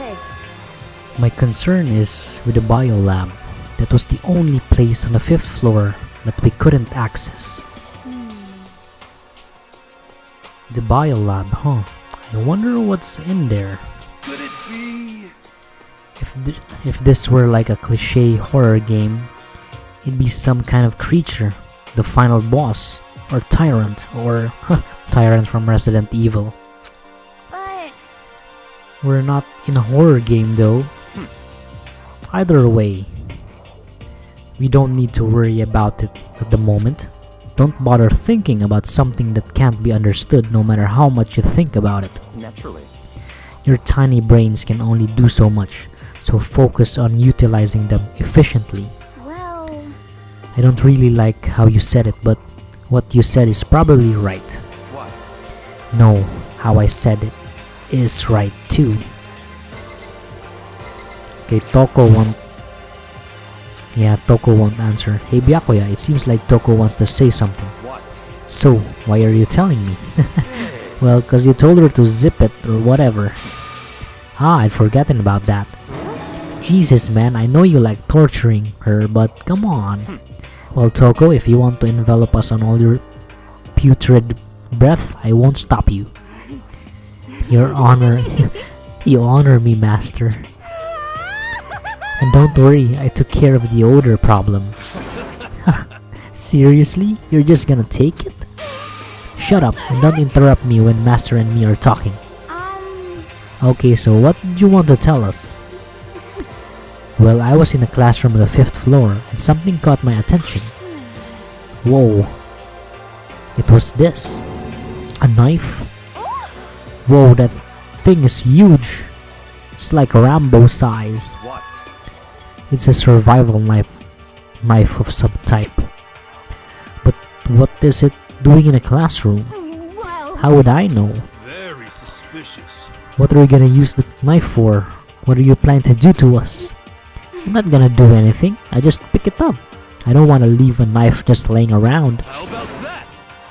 Okay. My concern is with the biolab. That was the only place on the 5th floor that we couldn't access. The biolab, huh? I wonder what's in there. Could it be? If this were like a cliche horror game, it'd be some kind of creature, the final boss, or tyrant, or tyrant from Resident Evil. But We're not in a horror game though. Either way, we don't need to worry about it at the moment. Don't bother thinking about something that can't be understood no matter how much you think about it. Naturally. Your tiny brains can only do so much, so focus on utilizing them efficiently. well, I don't really like how you said it, but what you said is probably right. What? No, how I said it is right too. Okay, Toko won't answer. Hey Byakuya, it seems like Toko wants to say something. What? So, why are you telling me? Well, cause you told her to zip it or whatever. I'd forgotten about that. Jesus man, I know you like torturing her, but come on. Well Toko, if you want to envelop us on all your putrid breath, I won't stop you. Your honor, you honor me, master. And don't worry, I took care of the odor problem. Seriously? You're just gonna take it? Shut up and don't interrupt me when Master and me are talking. Okay, so what did you want to tell us? Well, I was in a classroom on the 5th floor and something caught my attention. Whoa. It was this. A knife? Whoa, that thing is huge. It's like Rambo size. What? It's a survival knife of some type. But what is it doing in a classroom? well, How would I know? Very suspicious. What are you gonna use the knife for? What are you planning to do to us? I'm not gonna do anything. I just pick it up. I don't want to leave a knife just laying around. How about that?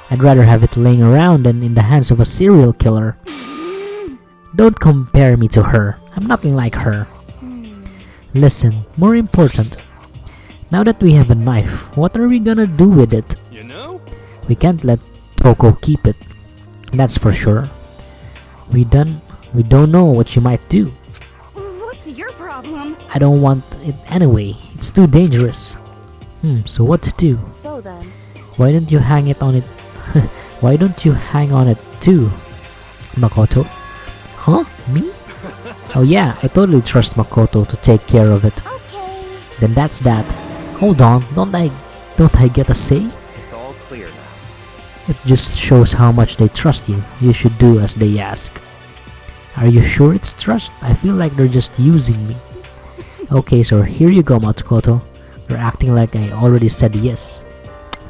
I'd rather have it laying around than in the hands of a serial killer. Don't compare me to her. I'm nothing like her. Listen, more important. Now that we have a knife, what are we gonna do with it? You know? We can't let Toko keep it. That's for sure. We don't know what she might do. what's your problem? I don't want it anyway. It's too dangerous. So what to do? So then, Why don't you hang it on it? Why don't you hang on it too, Makoto? Huh? Me? Oh yeah, I totally trust Makoto to take care of it. okay. Then that's that. Hold on, don't I get a say? It's all clear now. It just shows how much they trust you. You should do as they ask. Are you sure it's trust? I feel like they're just using me. Okay, so here you go, Makoto. You're acting like I already said yes.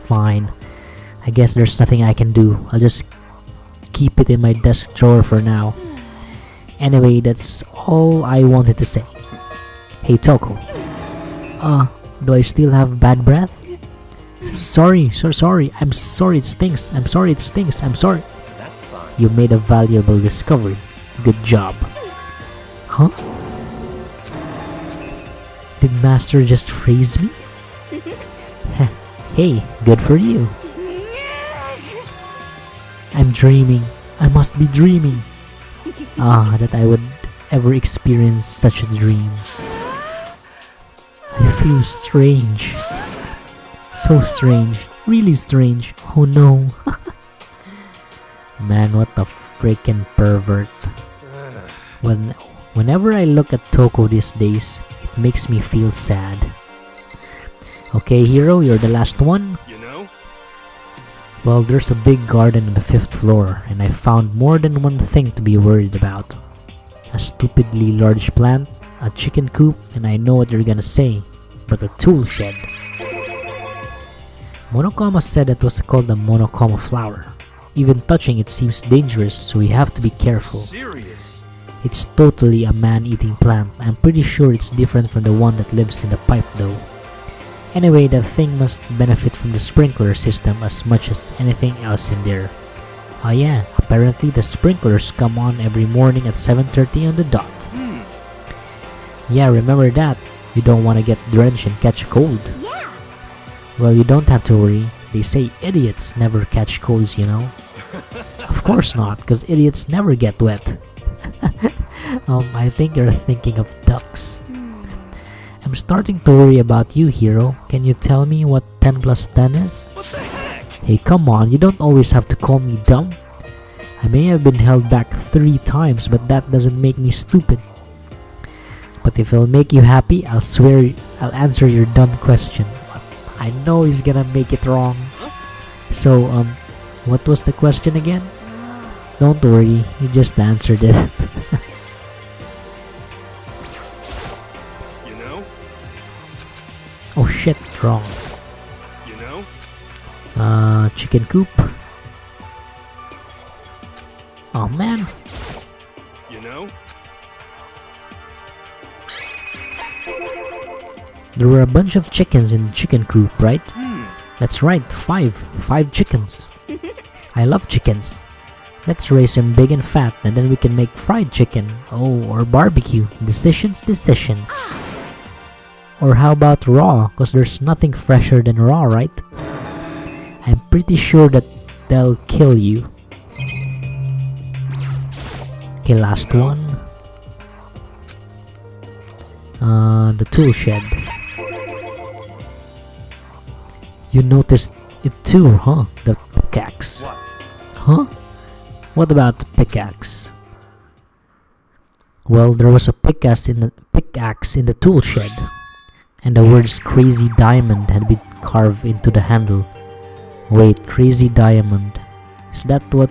Fine. I guess there's nothing I can do. I'll just keep it in my desk drawer for now. Anyway, that's all I wanted to say. Hey Toko. Do I still have bad breath? Sorry, so sorry. I'm sorry it stinks. I'm sorry it stinks. I'm sorry. That's fine. You made a valuable discovery. Good job. Huh? Did Master just freeze me? Hey, good for you. I'm dreaming. I must be dreaming. That I would ever experience such a dream. I feel strange. So strange. Really strange. Oh no. Man, what a freaking pervert. Whenever I look at Toko these days, it makes me feel sad. Okay, hero, you're the last one. You know? Well, there's a big garden on the 5th floor, and I found more than one thing to be worried about. A stupidly large plant, a chicken coop, and I know what you're gonna say, but a tool shed. Monokuma said it was called the Monokuma flower. Even touching it seems dangerous, so we have to be careful. Serious. It's totally a man-eating plant. I'm pretty sure it's different from the one that lives in the pipe though. Anyway, that thing must benefit from the sprinkler system as much as anything else in there. Oh yeah, apparently the sprinklers come on every morning at 7:30 on the dot. Yeah, remember that. You don't want to get drenched and catch a cold. Yeah. Well, you don't have to worry. They say idiots never catch colds, you know? Of course not, because idiots never get wet. I think you're thinking of ducks. I'm starting to worry about you, hero. Can you tell me what 10 plus 10 is? What the heck? Hey, come on, you don't always have to call me dumb. I may have been held back 3 times, but that doesn't make me stupid. But if it'll make you happy, I'll swear I'll answer your dumb question. I know he's gonna make it wrong. So, what was the question again? Don't worry, you just answered it. You know? Oh shit, wrong. You know? Chicken coop. Oh man. You know? There were a bunch of chickens in the chicken coop, right? That's right, 5 chickens. I love chickens. Let's raise them big and fat, and then we can make fried chicken. Oh, or barbecue. Decisions. Or how about raw? Cause there's nothing fresher than raw, right? I'm pretty sure that they'll kill you. Okay, last one. The tool shed. You noticed it too, huh? The pickaxe. What? Huh? What about the pickaxe? Well, there was a pickaxe in the tool shed, and the words "Crazy Diamond" had been carved into the handle. Wait, Crazy Diamond. Is that what?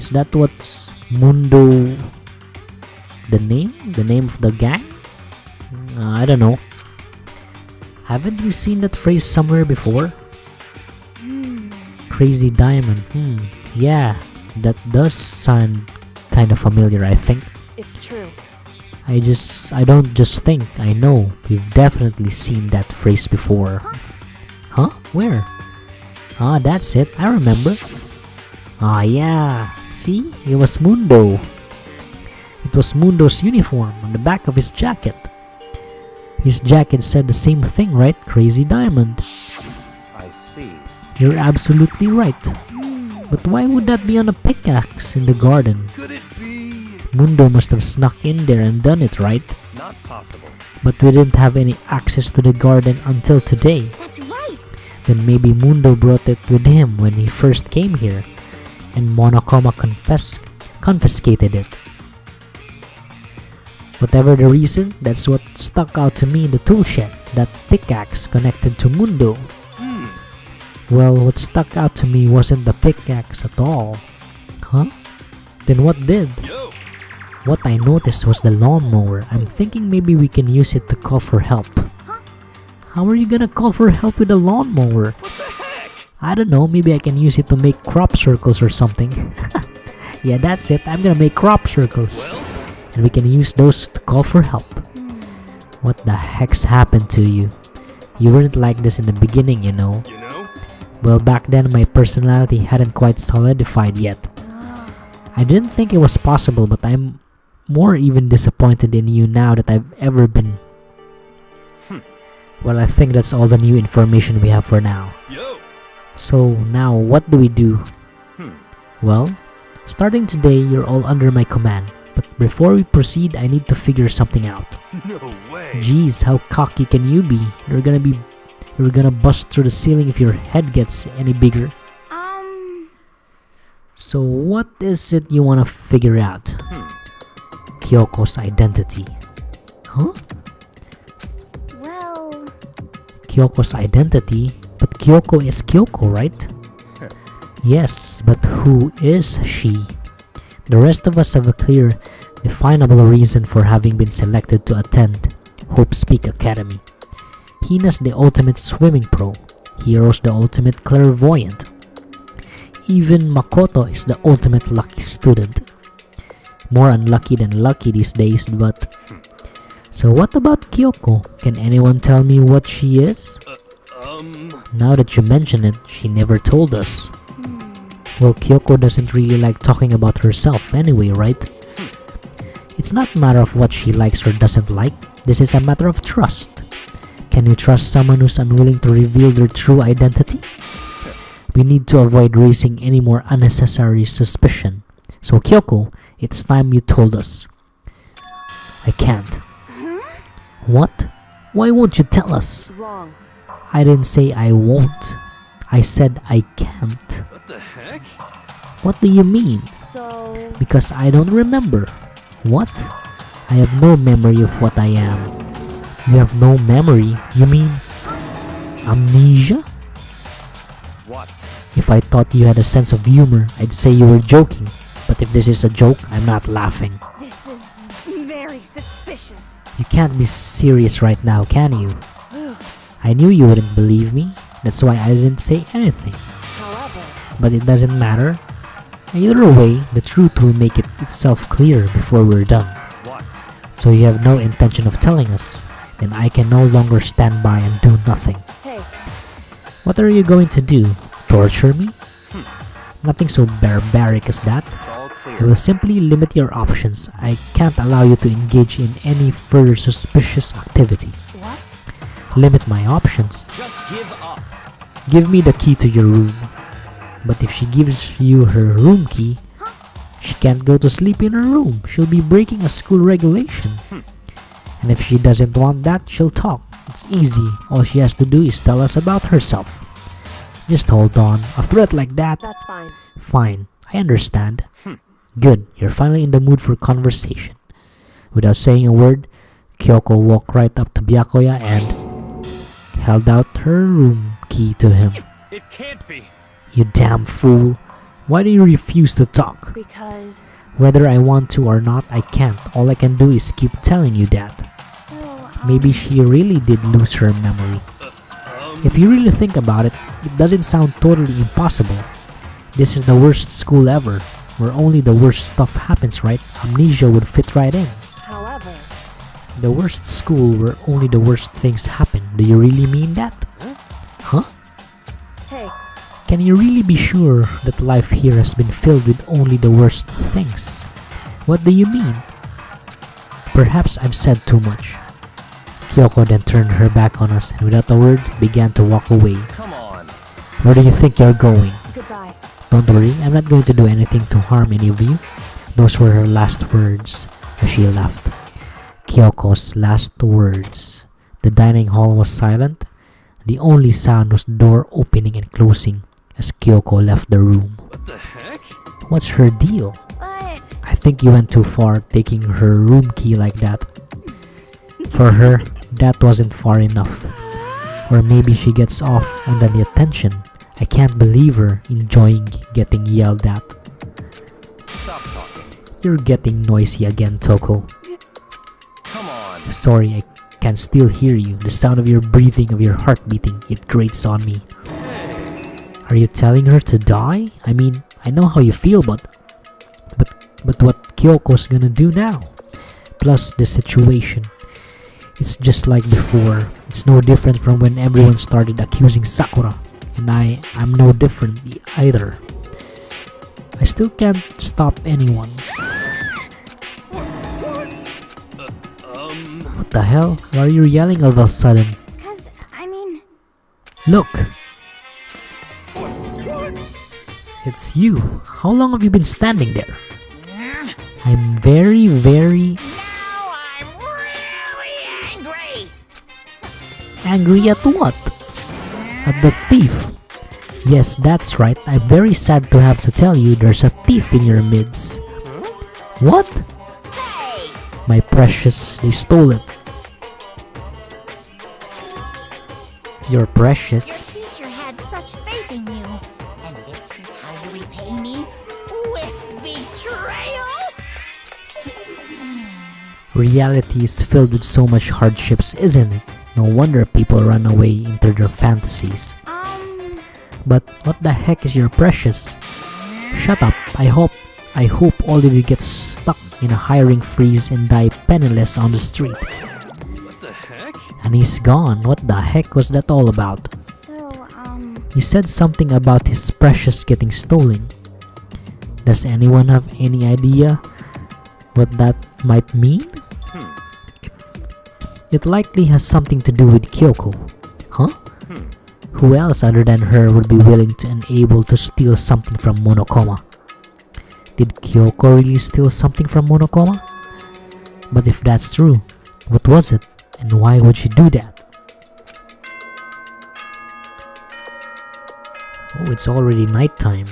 Is that what's Mundo? The name? The name of the gang? I don't know. Haven't we seen that phrase somewhere before? Crazy Diamond. Yeah, that does sound kind of familiar, I think. It's true. I don't just think, I know. We've definitely seen that phrase before. Huh? Where? Ah, that's it. I remember. Ah, yeah. See? It was Mundo. It was Mundo's uniform on the back of his jacket. His jacket said the same thing, right? Crazy Diamond. I see. You're absolutely right. But why would that be on a pickaxe in the garden? Could it be? Mundo must have snuck in there and done it, right? Not possible. But we didn't have any access to the garden until today. That's right. Then maybe Mundo brought it with him when he first came here, and Monokuma confiscated it. Whatever the reason, that's what stuck out to me in the tool shed, that pickaxe connected to Mundo. Well, what stuck out to me wasn't the pickaxe at all. Huh? Then what did? Yo! What I noticed was the lawnmower. I'm thinking maybe we can use it to call for help. How are you gonna call for help with a lawnmower? What the heck? I don't know, maybe I can use it to make crop circles or something. Yeah, that's it. I'm gonna make crop circles. Well? And we can use those to call for help. What the heck's happened to you? You weren't like this in the beginning, you know. You know? Well, back then my personality hadn't quite solidified yet. I didn't think it was possible, but I'm more even disappointed in you now that I've ever been. Well, I think that's all the new information we have for now. Yo! So now, what do we do? Well, starting today, you're all under my command. But before we proceed, I need to figure something out. No way! Jeez, how cocky can you be? You're gonna bust through the ceiling if your head gets any bigger. So what is it you wanna figure out? Kyoko's identity. Huh? Well, Kyoko's identity? But Kyoko is Kyoko, right? Yes, but who is she? The rest of us have a clear, definable reason for having been selected to attend Hope Speak Academy. Hina's the ultimate swimming pro. Hiro's the ultimate clairvoyant. Even Makoto is the ultimate lucky student. More unlucky than lucky these days, but... So what about Kyoko? Can anyone tell me what she is? Now that you mention it, she never told us. Well, Kyoko doesn't really like talking about herself anyway, right? It's not a matter of what she likes or doesn't like. This is a matter of trust. Can you trust someone who's unwilling to reveal their true identity? We need to avoid raising any more unnecessary suspicion. So Kyoko, it's time you told us. I can't. What? Why won't you tell us? Wrong. I didn't say I won't. I said I can't. What the heck? What do you mean? So, Because I don't remember. What? I have no memory of what I am. You have no memory? You mean amnesia? What? If I thought you had a sense of humor, I'd say you were joking. But if this is a joke, I'm not laughing. This is very suspicious. You can't be serious right now, can you? I knew you wouldn't believe me. That's why I didn't say anything. however, But it doesn't matter. Either way, the truth will make itself clear before we're done. What? So you have no intention of telling us. Then I can no longer stand by and do nothing. hey, What are you going to do? Torture me? Nothing so barbaric as that. It's all I clear. will simply limit your options. I can't allow you to engage in any further suspicious activity. what? Limit my options. Just give up. Give me the key to your room. But if she gives you her room key, she can't go to sleep in her room. She'll be breaking a school regulation. And if she doesn't want that, she'll talk. It's easy. All she has to do is tell us about herself. Just hold on. A threat like that? That's fine. Fine. I understand. Good. You're finally in the mood for conversation. Without saying a word, Kyoko walked right up to Byakuya and held out her room key to him. It can't be. You damn fool. Why do you refuse to talk? Because, Whether I want to or not, I can't. All I can do is keep telling you that. So, Maybe she really did lose her memory. If you really think about it, it doesn't sound totally impossible. This is the worst school ever, where only the worst stuff happens, right? Amnesia would fit right in. however, The worst school where only the worst things happen. Do you really mean that? Huh? hey, Can you really be sure that life here has been filled with only the worst things? What do you mean? Perhaps I've said too much. Kyoko then turned her back on us and without a word began to walk away. Come on. Where do you think you're going? goodbye. Don't worry, I'm not going to do anything to harm any of you. Those were her last words as she left. Kyoko's last words. The dining hall was silent. The only sound was the door opening and closing as Kyoko left the room. What the heck? What's her deal? but I think you went too far taking her room key like that. For her, that wasn't far enough. Or maybe she gets off on the attention. I can't believe her enjoying getting yelled at. Stop talking. You're getting noisy again, Toko. Come on. Sorry, I can still hear you. The sound of your breathing, of your heart beating, it grates on me. Are you telling her to die? I mean, I know how you feel, but what Kyoko's gonna do now? Plus the situation. It's just like before. It's no different from when everyone started accusing Sakura. And I'm no different either. I still can't stop anyone. What the hell? Why are you yelling all of a sudden? because I mean, Look! It's you. How long have you been standing there? I'm very, very now I'm really angry. angry at what? At the thief. Yes, that's right. I'm very sad to have to tell you there's a thief in your midst. What? Hey, My precious, they stole it. You're precious. teacher had such faith in you, and this is how you repay me with betrayal. Reality is filled with so much hardships, isn't it? No wonder people run away into their fantasies. But what the heck is your precious? Shut up. I hope all of you get stuck in a hiring freeze and die penniless on the street. What the heck? And he's gone. What the heck was that all about? So, He said something about his precious getting stolen. Does anyone have any idea what that might mean? It likely has something to do with Kyoko. Huh? Who else other than her would be willing to and able to steal something from Monokuma? Did Kyoko really steal something from Monokuma? But if that's true, what was it? And why would she do that? Oh, it's already nighttime.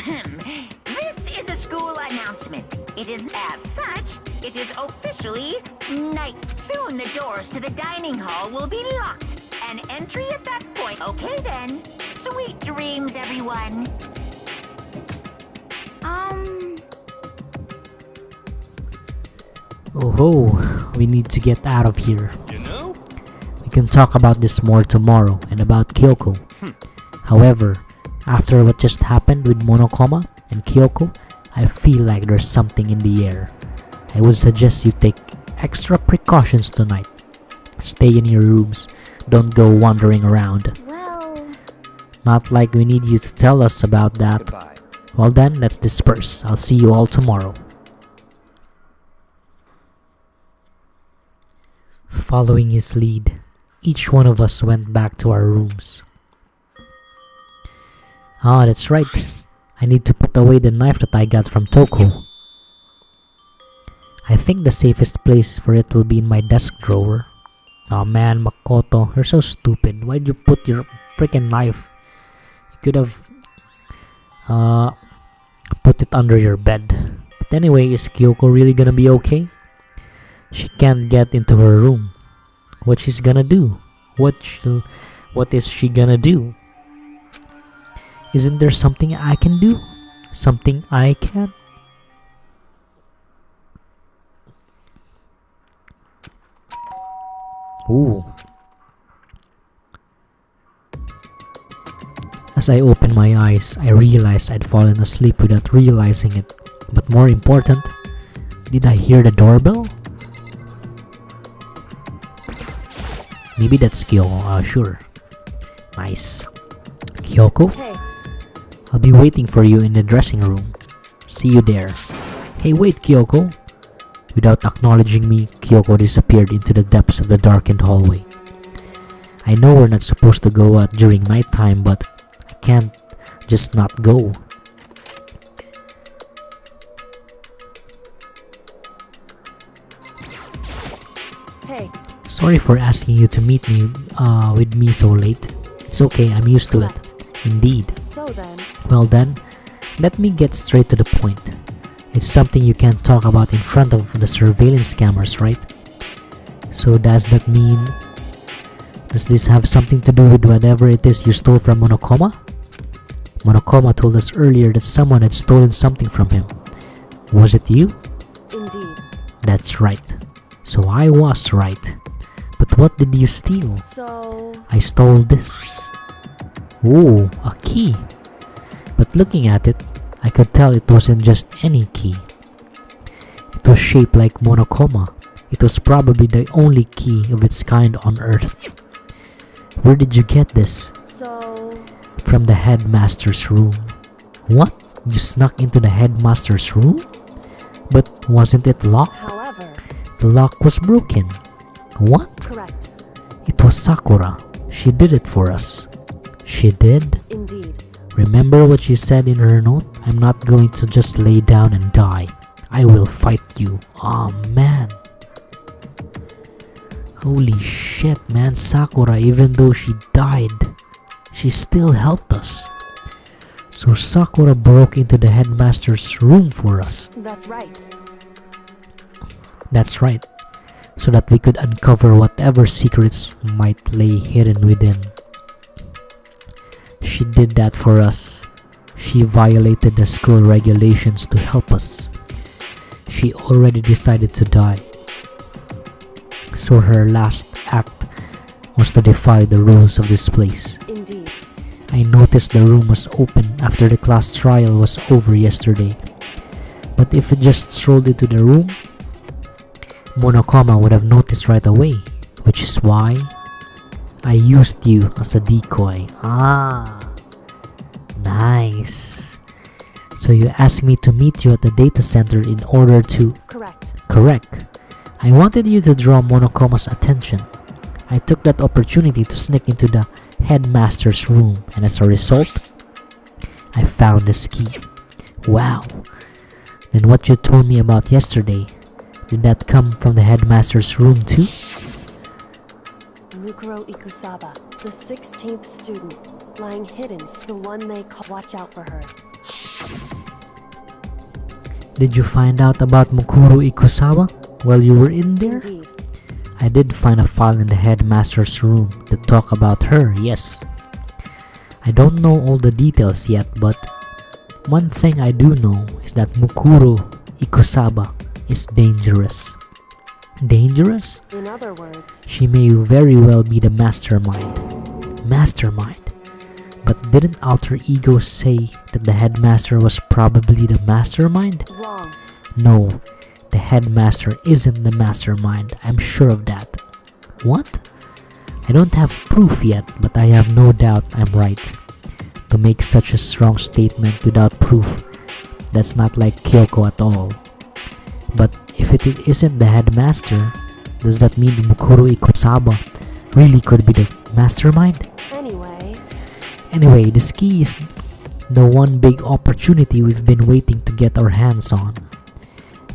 This is a school announcement. It is as such, it is officially night. Soon the doors to the dining hall will be locked. And entry at that point. Okay then. Sweet dreams, everyone. Oh ho, we need to get out of here. You know? We can talk about this more tomorrow and about Kyoko. However, after what just happened with Monokuma and Kyoko, I feel like there's something in the air. I would suggest you take extra precautions tonight. Stay in your rooms. Don't go wandering around. Well, Not like we need you to tell us about that. Goodbye. Well then, let's disperse. I'll see you all tomorrow. Following his lead, each one of us went back to our rooms. Ah, that's right. I need to put away the knife that I got from Toko. I think the safest place for it will be in my desk drawer. Oh man, Makoto, you're so stupid. Why'd you put your freaking knife? You could have put it under your bed. But anyway, is Kyoko really gonna be okay? She can't get into her room. What she's gonna do? What is she gonna do? Isn't there something I can do? Something I can? Ooh. As I opened my eyes, I realized I'd fallen asleep without realizing it. But more important, did I hear the doorbell? Maybe that's Kyoko, sure. Nice. Kyoko? Hey, I'll be waiting for you in the dressing room. See you there. Hey, wait, Kyoko. Without acknowledging me, Kyoko disappeared into the depths of the darkened hallway. I know we're not supposed to go out during nighttime, but I can't just not go. hey, Sorry for asking you to meet me with me so late. It's okay, I'm used to it. Indeed. so then, Well then, let me get straight to the point. It's something you can't talk about in front of the surveillance cameras, right? So does that mean... Does this have something to do with whatever it is you stole from Monokuma? Monokuma told us earlier that someone had stolen something from him. Was it you? indeed. That's right. So I was right. But what did you steal? So, I stole this. Ooh, a key. But looking at it, I could tell it wasn't just any key. It was shaped like Monokuma. It was probably the only key of its kind on Earth. Where did you get this? so, From the headmaster's room. What? You snuck into the headmaster's room? But wasn't it locked? however, The lock was broken. What? correct, It was Sakura. She did it for us. She did? indeed. Remember what she said in her note? I'm not going to just lay down and die. I will fight you. Oh man. Holy shit, man. Sakura, even though she died, she still helped us. So Sakura broke into the headmaster's room for us. That's right. That's right. So that we could uncover whatever secrets might lay hidden within. She did that for us. She violated the school regulations to help us. She already decided to die. So her last act was to defy the rules of this place. Indeed. I noticed the room was open after the class trial was over yesterday. But if it just strolled into the room, Monokuma would have noticed right away, which is why I used you as a decoy. Ah, nice. So you asked me to meet you at the data center in order to... Correct. Correct. I wanted you to draw Monokuma's attention. I took that opportunity to sneak into the headmaster's room, and as a result, I found this key. Wow. Then what you told me about yesterday, did that come from the headmaster's room too? Mukuro Ikusaba, the 16th student, lying hidden, the one they call. Watch out for her. Did you find out about Mukuro Ikusaba while you were in there? Indeed. I did find a file in the headmaster's room to talk about her, yes. I don't know all the details yet, but one thing I do know is that Mukuro Ikusaba is dangerous. Dangerous? In other words, She may very well be the mastermind. Mastermind? But didn't Alter Ego say that the headmaster was probably the mastermind? wrong. No, the headmaster isn't the mastermind. I'm sure of that. What? I don't have proof yet, but I have no doubt I'm right. To make such a strong statement without proof, that's not like Kyoko at all. But if it isn't the headmaster, does that mean Mukuro Ikusaba really could be the mastermind? Anyway, this key is the one big opportunity we've been waiting to get our hands on.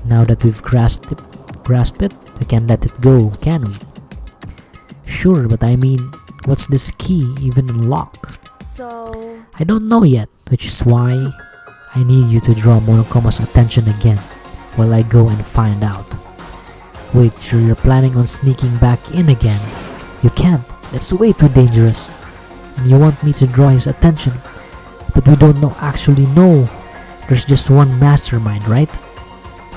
Now that we've grasped it, we can't let it go, can we? Sure, but I mean, what's this key even unlock? So, I don't know yet, which is why I need you to draw Monokuma's attention again while I go and find out. Wait, so you're planning on sneaking back in again? You can't, that's way too dangerous. And you want me to draw his attention, but we don't actually know. There's just one mastermind, right?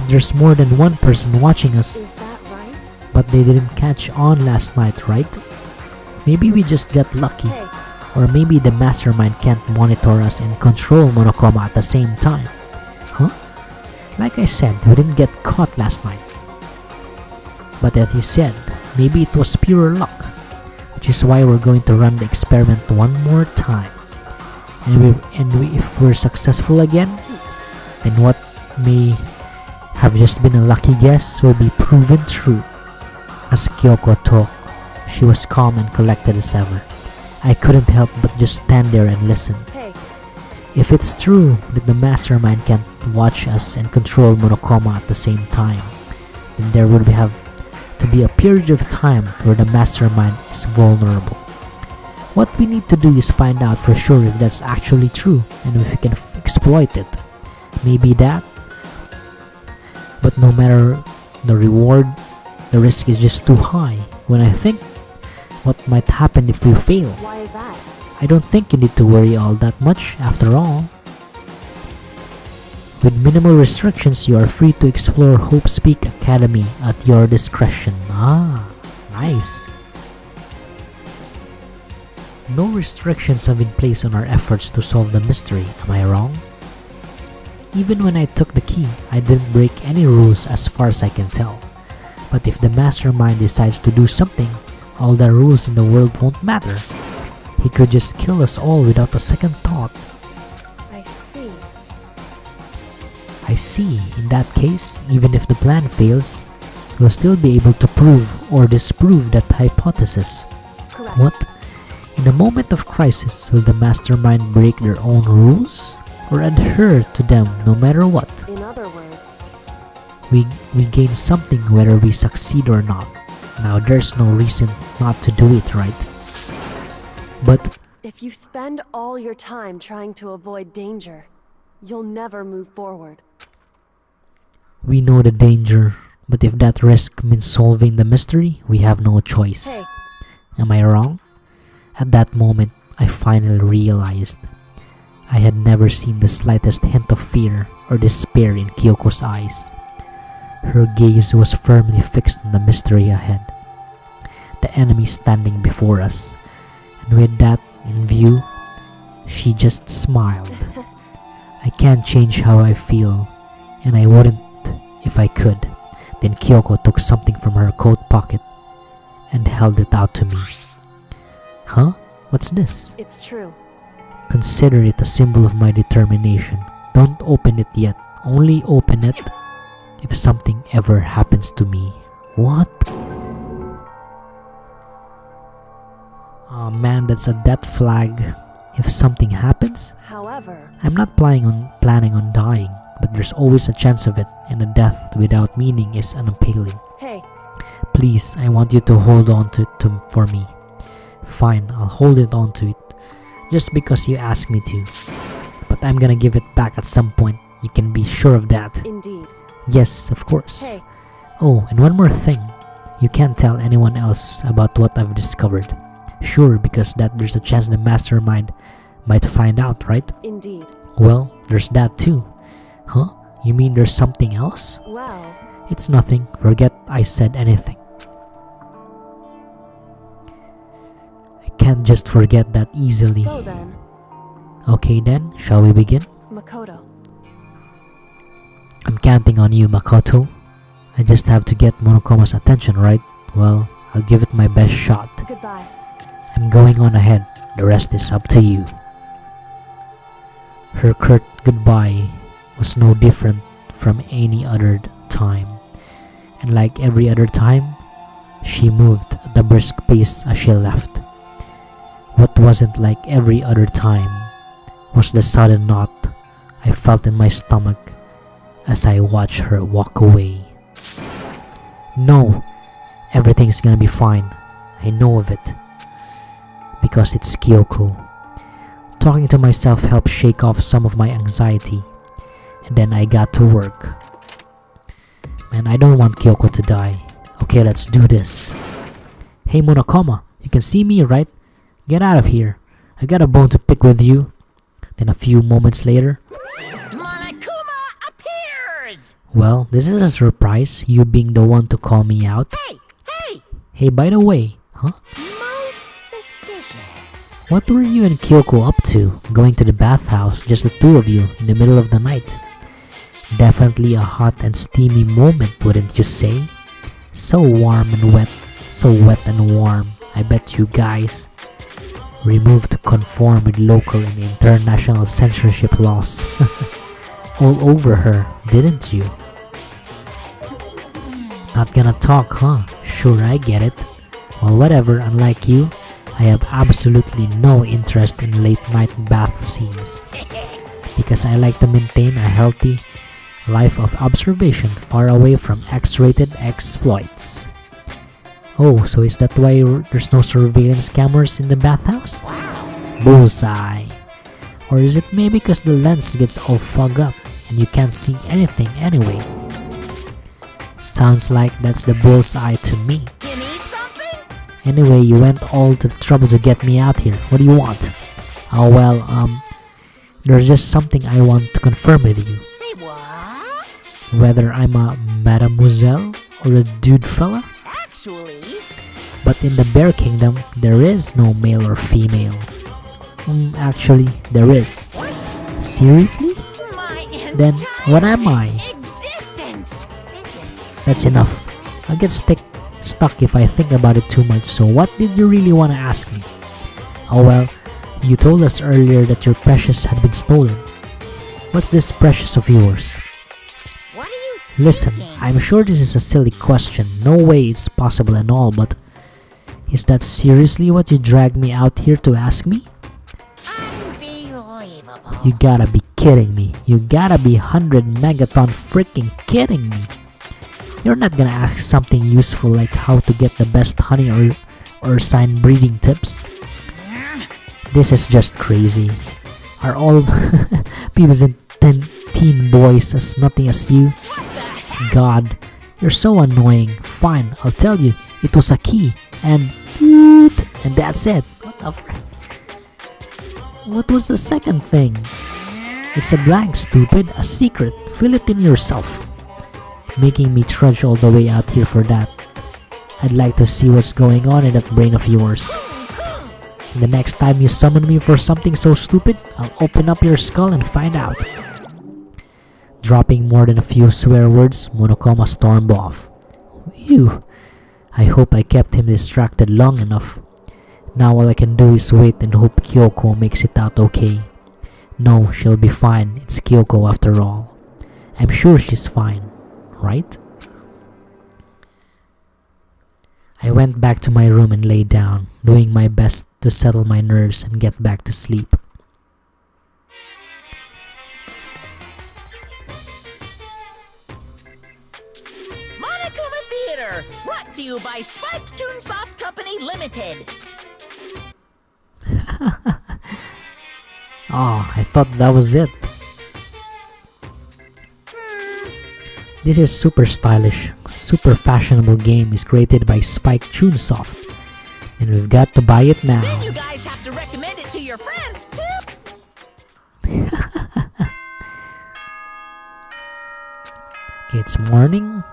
There's more than one person watching us, is that right? but they didn't catch on last night, right? Maybe we just got lucky. Hey, Or maybe the mastermind can't monitor us and control Monokuma at the same time. Huh? Like I said, we didn't get caught last night. But as you said, maybe it was pure luck. Which is why we're going to run the experiment one more time. If we're successful again, then what may have just been a lucky guess will be proven true. As Kyoko talked, she was calm and collected as ever. I couldn't help but just stand there and listen. hey, If it's true that the mastermind can't watch us and control Monokuma at the same time, then there would have to be a period of time where the mastermind is vulnerable. What we need to do is find out for sure if that's actually true and if we can exploit it. Maybe that. But no matter the reward, the risk is just too high. When I think what might happen if we fail, why is that? I don't think you need to worry all that much after all. With minimal restrictions, you are free to explore Hope's Peak Academy at your discretion. Ah, nice. No restrictions have been placed on our efforts to solve the mystery, am I wrong? Even when I took the key, I didn't break any rules as far as I can tell. But if the mastermind decides to do something, all the rules in the world won't matter. He could just kill us all without a second thought. I see. In that case, even if the plan fails, we'll still be able to prove or disprove that hypothesis. Correct. What? In a moment of crisis, will the mastermind break their own rules? Or adhere to them no matter what? In other words, We gain something whether we succeed or not. Now there's no reason not to do it, right? But if you spend all your time trying to avoid danger, you'll never move forward. we know the danger, but if that risk means solving the mystery, we have no choice. Hey, Am I wrong? At that moment, I finally realized I had never seen the slightest hint of fear or despair in Kyoko's eyes. Her gaze was firmly fixed on the mystery ahead, the enemy standing before us, and with that in view, she just smiled. I can't change how I feel, and I wouldn't if I could. Then Kyoko took something from her coat pocket and held it out to me. Huh? What's this? It's true. Consider it a symbol of my determination. Don't open it yet. Only open it if something ever happens to me. What? Oh man, that's a death flag. If something happens, However, I'm not planning on dying, but there's always a chance of it, and a death without meaning is an impaling. hey, Please, I want you to hold on to it for me. Fine, I'll hold it on to it, just because you asked me to. But I'm gonna give it back at some point. You can be sure of that. indeed. Yes, of course. Hey, Oh, and one more thing. You can't tell anyone else about what I've discovered. Sure, because that there's a chance the mastermind might find out, right? indeed. Well, there's that too. Huh? You mean there's something else? Well, It's nothing. Forget I said anything. I can't just forget that easily. so then, Okay then, shall we begin? Makoto. I'm counting on you, Makoto. I just have to get Monokuma's attention, right? Well, I'll give it my best shot. Goodbye. I'm going on ahead. The rest is up to you. Her curt goodbye was no different from any other time. And like every other time, she moved at a brisk pace as she left. What wasn't like every other time was the sudden knot I felt in my stomach as I watched her walk away. No, everything's gonna be fine. I know of it. Because it's Kyoko. Talking to myself helped shake off some of my anxiety. And then I got to work. Man, I don't want Kyoko to die. Okay, let's do this. Hey Monokuma, you can see me, right? Get out of here. I got a bone to pick with you. Then a few moments later, Monokuma appears! well, this is a surprise, you being the one to call me out. Hey! Hey, by the way, huh? Most suspicious. What were you and Kyoko up to, going to the bathhouse, just the two of you, in the middle of the night? Definitely a hot and steamy moment, wouldn't you say? So warm and wet, so wet and warm. I bet you guys removed to conform with local and international censorship laws. All over her, didn't you? Not gonna talk, huh? Sure, I get it. Well, whatever, unlike you, I have absolutely no interest in late night bath scenes. Because I like to maintain a healthy life of observation far away from X-rated exploits. Oh, so is that why there's no surveillance cameras in the bathhouse? Bullseye. Or is it maybe because the lens gets all fogged up and you can't see anything anyway? Sounds like that's the bullseye to me. You need something? Anyway, you went all to the trouble to get me out here. What do you want? Oh well, there's just something I want to confirm with you. Say what? Whether I'm a mademoiselle or a dude fella. Actually, But in the Bear Kingdom, there is no male or female. Actually, there is. Seriously? my Then what am I? existence. That's enough. I'll get stuck if I think about it too much, so what did you really want to ask me? Oh well, you told us earlier that your precious had been stolen. What's this precious of yours? What are you Listen, thinking? I'm sure this is a silly question, no way it's possible and all, but is that seriously what you dragged me out here to ask me? Unbelievable. You gotta be kidding me. You gotta be 100 megaton freaking kidding me. You're not gonna ask something useful like how to get the best honey or sign breeding tips. This is just crazy. Are all people in teen boys as nothing as you? God, you're so annoying. Fine, I'll tell you. It was a key and that's it. What the frick? What was the second thing? It's a blank, stupid. A secret. Fill it in yourself. Making me trudge all the way out here for that. I'd like to see what's going on in that brain of yours. The next time you summon me for something so stupid, I'll open up your skull and find out. Dropping more than a few swear words, Monokuma stormed off. Phew. I hope I kept him distracted long enough. Now all I can do is wait and hope Kyoko makes it out okay. No, she'll be fine. It's Kyoko after all. I'm sure she's fine, right? I went back to my room and lay down, doing my best to settle my nerves and get back to sleep. Monokuma Theater, brought to you by Spike Toonsoft Company Limited. Oh, I thought that was it. This is super stylish, super fashionable game is created by Spike Toonsoft, and we've got to buy it now. Then you guys have to recommend it to your friends too. It's morning.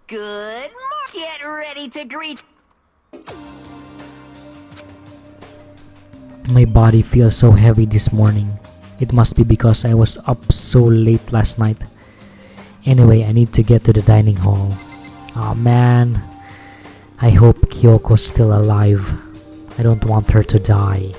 Good morning. Get ready to greet. My body feels so heavy this morning. It must be because I was up so late last night. Anyway, I need to get to the dining hall. Aw man, I hope Kyoko's still alive. I don't want her to die.